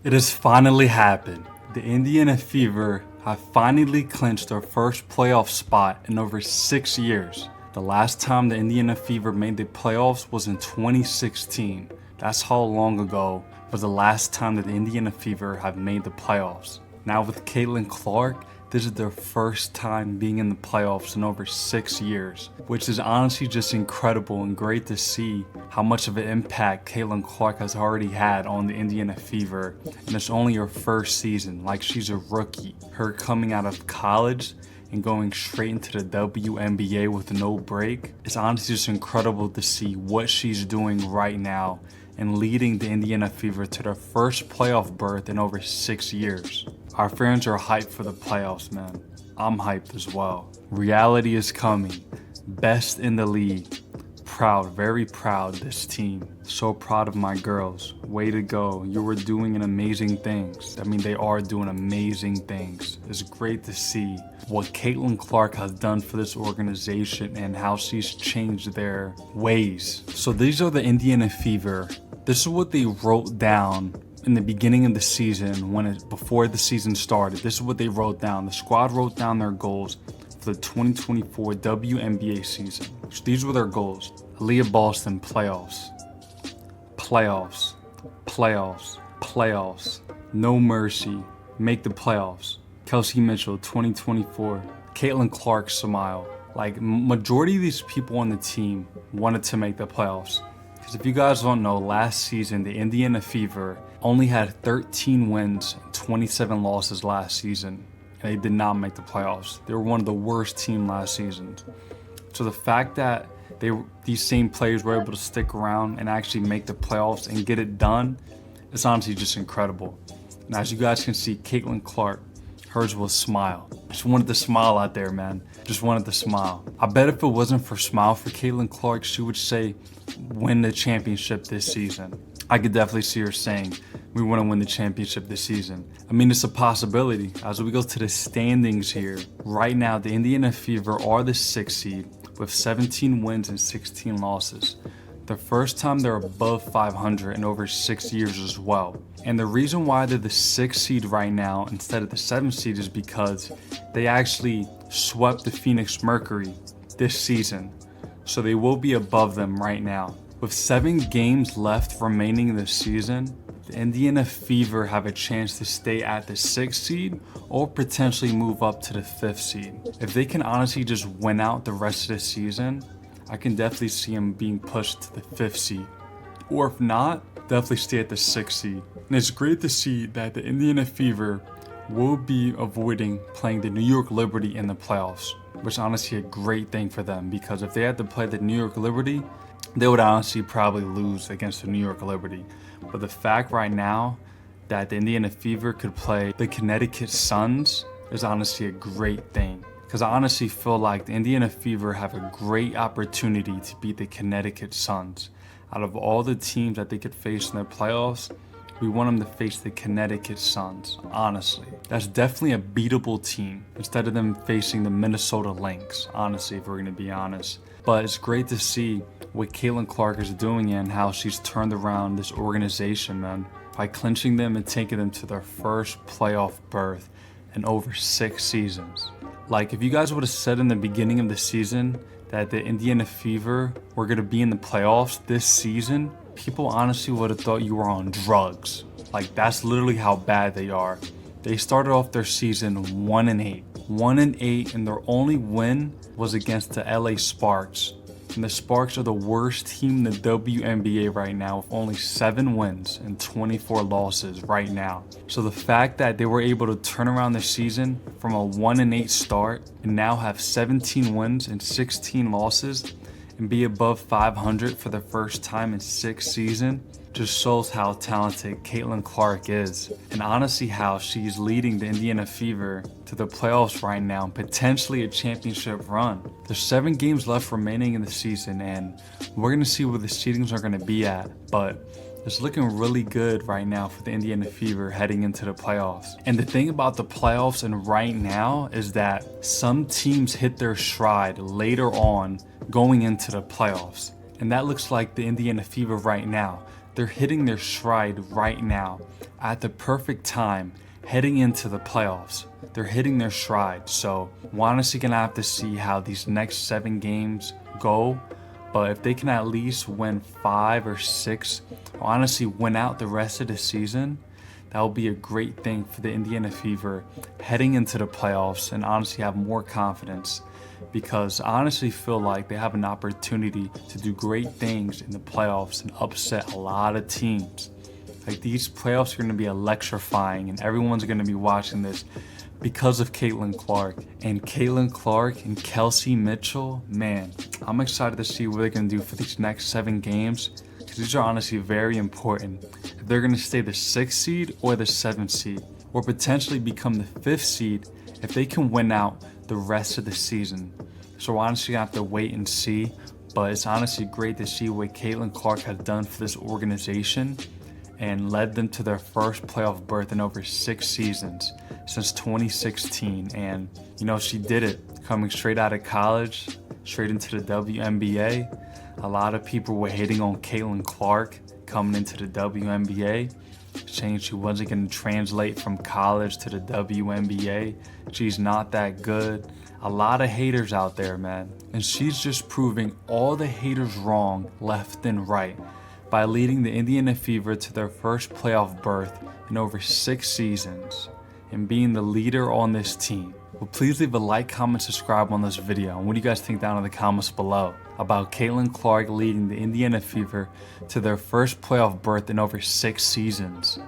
It has finally happened. The Indiana Fever have finally clinched their first playoff spot in over 6 years. The last time the Indiana Fever made the playoffs was in 2016. That's how long ago was the last time that the Indiana Fever have made the playoffs. Now with Caitlin Clark, this is their first time being in the playoffs in over 6 years, which is honestly just incredible and great to see how much of an impact Caitlin Clark has already had on the Indiana Fever. And it's only her first season, like she's a rookie. Her coming out of college and going straight into the WNBA with no break. It's honestly just incredible to see what she's doing right now and leading the Indiana Fever to their first playoff berth in over 6 years. Our fans are hyped for the playoffs, man. I'm hyped as well. Reality is coming. Best in the league. Proud, very proud of this team. So proud of my girls. Way to go. You were doing amazing things. I mean, they are doing amazing things. It's great to see what Caitlin Clark has done for this organization and how she's changed their ways. So these are the Indiana Fever. This is what they wrote down in the beginning of the season, before the season started. This is what they wrote down. The squad wrote down their goals for the 2024 WNBA season. So these were their goals. Aaliyah Boston, playoffs. Playoffs. Playoffs. Playoffs. No mercy. Make the playoffs. Kelsey Mitchell, 2024. Caitlin Clark, smile. Like, majority of these people on the team wanted to make the playoffs. Because if you guys don't know, last season, the Indiana Fever only had 13 wins and 27 losses last season. And they did not make the playoffs. They were one of the worst teams last season. So the fact that these same players were able to stick around and actually make the playoffs and get it done, it's honestly just incredible. And as you guys can see, Caitlin Clark, hers was smile. Just wanted to smile out there, man. Just wanted to smile. I bet if it wasn't for smile for Caitlin Clark, she would say, win the championship this season. I could definitely see her saying, we want to win the championship this season. I mean, it's a possibility. As we go to the standings here, right now, the Indiana Fever are the 6th seed with 17 wins and 16 losses. The first time they're above 500 in over 6 years as well. And the reason why they're the 6th seed right now instead of the 7th seed is because they actually swept the Phoenix Mercury this season. So they will be above them right now. With 7 games left remaining in the season, the Indiana Fever have a chance to stay at the 6th seed or potentially move up to the 5th seed. If they can honestly just win out the rest of the season, I can definitely see them being pushed to the 5th seed. Or if not, definitely stay at the 6th seed. And it's great to see that the Indiana Fever will be avoiding playing the New York Liberty in the playoffs, which is honestly a great thing for them, because if they had to play the New York Liberty, they would honestly probably lose against the New York Liberty. But the fact right now that the Indiana Fever could play the Connecticut Suns is honestly a great thing. Because I honestly feel like the Indiana Fever have a great opportunity to beat the Connecticut Suns. Out of all the teams that they could face in their playoffs, we want them to face the Connecticut Suns, honestly. That's definitely a beatable team instead of them facing the Minnesota Lynx, honestly, if we're going to be honest. But it's great to see what Caitlin Clark is doing and how she's turned around this organization, man, by clinching them and taking them to their first playoff berth in over 6 seasons. Like, if you guys would have said in the beginning of the season that the Indiana Fever were going to be in the playoffs this season, people honestly would have thought you were on drugs. Like, that's literally how bad they are. They started off their season 1-8. 1-8, and their only win was against the LA Sparks. And the Sparks are the worst team in the WNBA right now, with only 7 wins and 24 losses right now. So the fact that they were able to turn around their season from a 1-8 start and now have 17 wins and 16 losses and be above 500 for the first time in 6 seasons just shows how talented Caitlin Clark is, and honestly how she's leading the Indiana Fever to the playoffs right now, potentially a championship run. There's 7 games left remaining in the season, and we're going to see where the seedings are going to be at, but it's looking really good right now for the Indiana Fever heading into the playoffs. And the thing about the playoffs and right now is that some teams hit their stride later on going into the playoffs, and that looks like the Indiana Fever right now. They're hitting their stride right now at the perfect time heading into the playoffs. They're hitting their stride. So we're honestly gonna have to see how these next 7 games go. But if they can at least win 5 or 6, or honestly win out the rest of the season, that will be a great thing for the Indiana Fever heading into the playoffs and honestly have more confidence, because I honestly feel like they have an opportunity to do great things in the playoffs and upset a lot of teams. Like, these playoffs are going to be electrifying and everyone's going to be watching this because of Caitlin Clark. And Caitlin Clark and Kelsey Mitchell, man, I'm excited to see what they're going to do for these next 7 games, because these are honestly very important. If they're going to stay the 6th seed or the 7th seed, or potentially become the 5th seed if they can win out the rest of the season. So we're honestly going to have to wait and see, but it's honestly great to see what Caitlin Clark has done for this organization and led them to their first playoff berth in over 6 seasons since 2016. And you know, she did it coming straight out of college, straight into the WNBA. A lot of people were hating on Caitlin Clark coming into the WNBA, saying she wasn't going to translate from college to the WNBA. She's not that good. A lot of haters out there, man. And she's just proving all the haters wrong left and right by leading the Indiana Fever to their first playoff berth in over 6 seasons and being the leader on this team. Well, please leave a like, comment, subscribe on this video. And what do you guys think down in the comments below about Caitlin Clark leading the Indiana Fever to their first playoff berth in over 6 seasons?